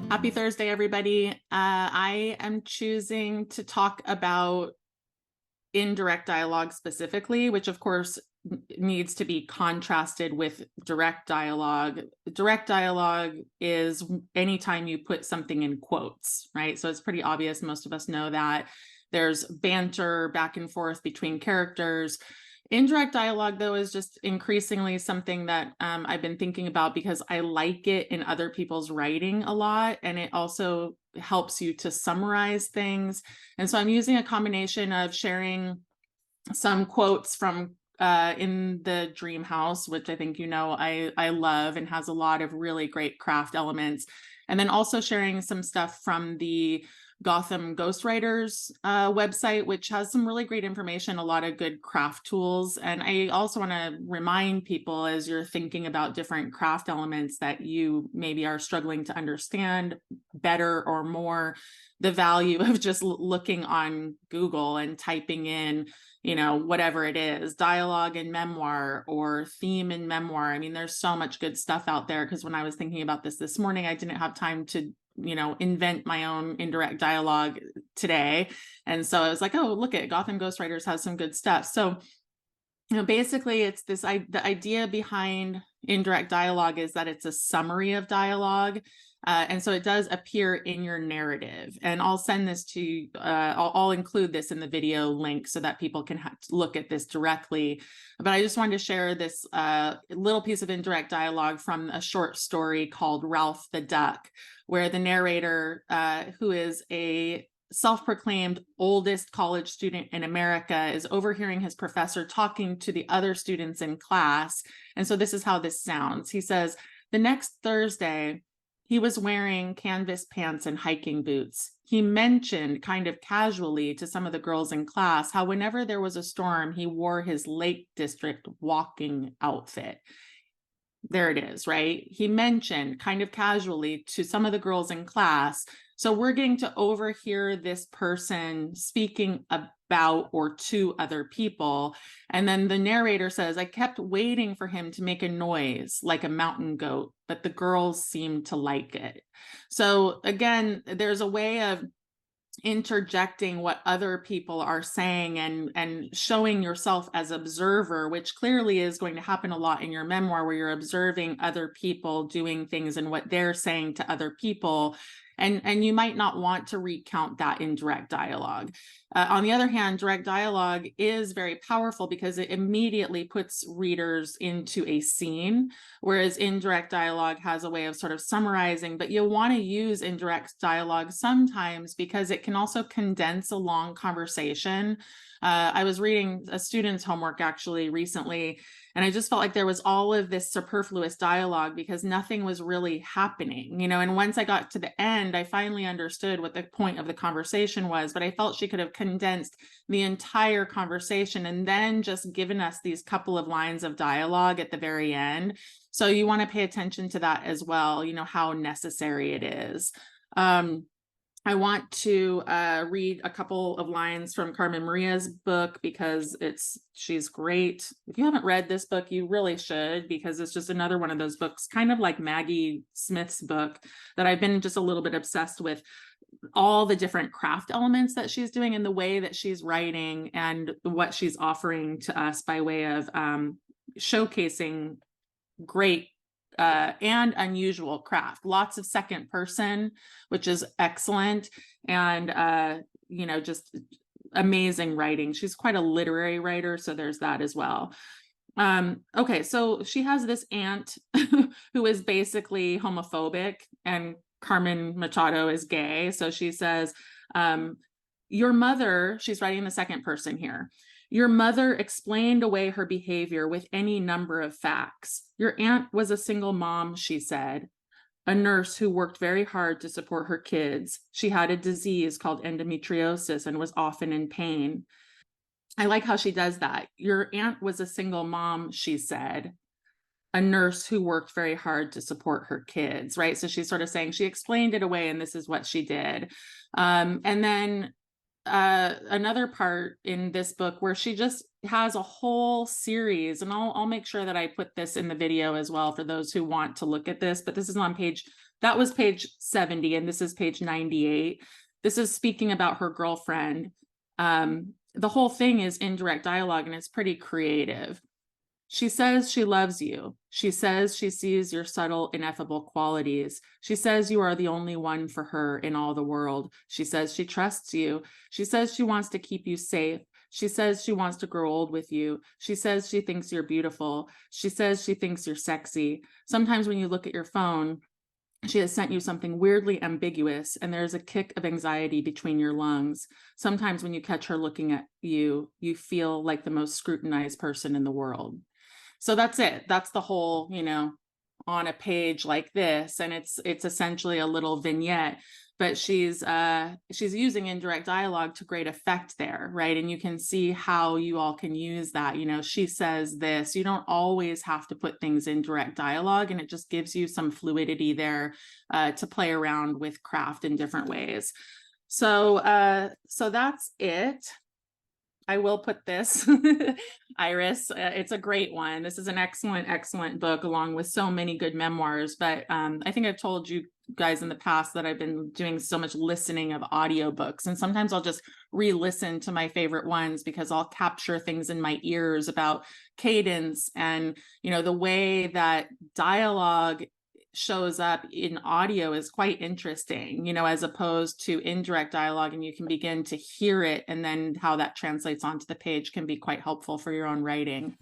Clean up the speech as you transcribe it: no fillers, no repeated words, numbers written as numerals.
Happy Thursday, everybody. I am choosing to talk about indirect dialogue specifically, which of course needs to be contrasted with direct dialogue. Direct dialogue is anytime you put something in quotes, right? So it's pretty obvious. Most of us know that there's banter back and forth between characters. Indirect dialogue, though, is just increasingly something that I've been thinking about because I like it in other people's writing a lot. And it also helps you to summarize things. And so I'm using a combination of sharing some quotes from in the Dream House, which I think I love and has a lot of really great craft elements. And then also sharing some stuff from the Gotham Ghostwriters website, which has some really great information, a lot of good craft tools. And I also want to remind people as you're thinking about different craft elements that you maybe are struggling to understand better or more, the value of just looking on Google and typing in, whatever it is, dialogue in memoir or theme in memoir. I mean, there's so much good stuff out there because when I was thinking about this morning, I didn't have time to invent my own indirect dialogue today. And so I was like, oh, look at Gotham Ghostwriters has some good stuff. So, basically it's the idea behind indirect dialogue is that it's a summary of dialogue. And so it does appear in your narrative. And I'll send this to you. I'll include this in the video link so that people can look at this directly. But I just wanted to share this little piece of indirect dialogue from a short story called Ralph the Duck, where the narrator, who is a self-proclaimed oldest college student in America, is overhearing his professor talking to the other students in class. And so this is how this sounds. He says, the next Thursday, he was wearing canvas pants and hiking boots. He mentioned kind of casually to some of the girls in class how whenever there was a storm, he wore his Lake District walking outfit. There it is, right? He mentioned kind of casually to some of the girls in class. So we're getting to overhear this person speaking about or to other people. And then the narrator says, I kept waiting for him to make a noise like a mountain goat, but the girls seemed to like it. So again, there's a way of interjecting what other people are saying and showing yourself as observer, which clearly is going to happen a lot in your memoir, where you're observing other people doing things and what they're saying to other people. And you might not want to recount that in direct dialogue. On the other hand, direct dialogue is very powerful because it immediately puts readers into a scene, whereas indirect dialogue has a way of sort of summarizing. But you'll want to use indirect dialogue sometimes because it can also condense a long conversation. I was reading a student's homework actually recently, and I just felt like there was all of this superfluous dialogue because nothing was really happening, and once I got to the end, I finally understood what the point of the conversation was, but I felt she could have condensed the entire conversation and then just given us these couple of lines of dialogue at the very end. So you want to pay attention to that as well, how necessary it is. I want to read a couple of lines from Carmen Maria's book because she's great. If you haven't read this book, you really should, because it's just another one of those books, kind of like Maggie Smith's book, that I've been just a little bit obsessed with all the different craft elements that she's doing and the way that she's writing and what she's offering to us by way of showcasing great and unusual craft, lots of second person, which is excellent, and just amazing writing. She's quite a literary writer, so there's that as well. Okay, so she has this aunt who is basically homophobic, and Carmen Machado is gay. So she says, your mother, she's writing in the second person here, your mother explained away her behavior with any number of facts. Your aunt was a single mom, she said, a nurse who worked very hard to support her kids. She had a disease called endometriosis and was often in pain. I like how she does that. Your aunt was a single mom, she said, a nurse who worked very hard to support her kids, right? So she's sort of saying she explained it away and this is what she did. And then another part in this book where she just has a whole series, and I'll make sure that I put this in the video as well for those who want to look at this, but this is on page, that was page 70, and this is page 98. This is speaking about her girlfriend. The whole thing is indirect dialogue, and it's pretty creative. She says she loves you. She says she sees your subtle, ineffable qualities. She says you are the only one for her in all the world. She says she trusts you. She says she wants to keep you safe. She says she wants to grow old with you. She says she thinks you're beautiful. She says she thinks you're sexy. Sometimes when you look at your phone, she has sent you something weirdly ambiguous, and there's a kick of anxiety between your lungs. Sometimes when you catch her looking at you, you feel like the most scrutinized person in the world. So that's it. That's the whole, on a page like this. And it's essentially a little vignette, but she's using indirect dialogue to great effect there, right? And you can see how you all can use that. She says this. You don't always have to put things in direct dialogue, and it just gives you some fluidity there to play around with craft in different ways. So that's it. I will put this, Iris. It's a great one. This is an excellent, excellent book, along with so many good memoirs. But I think I've told you guys in the past that I've been doing so much listening of audiobooks. And sometimes I'll just re-listen to my favorite ones because I'll capture things in my ears about cadence and, the way that dialogue shows up in audio is quite interesting, as opposed to indirect dialogue, and you can begin to hear it, and then how that translates onto the page can be quite helpful for your own writing.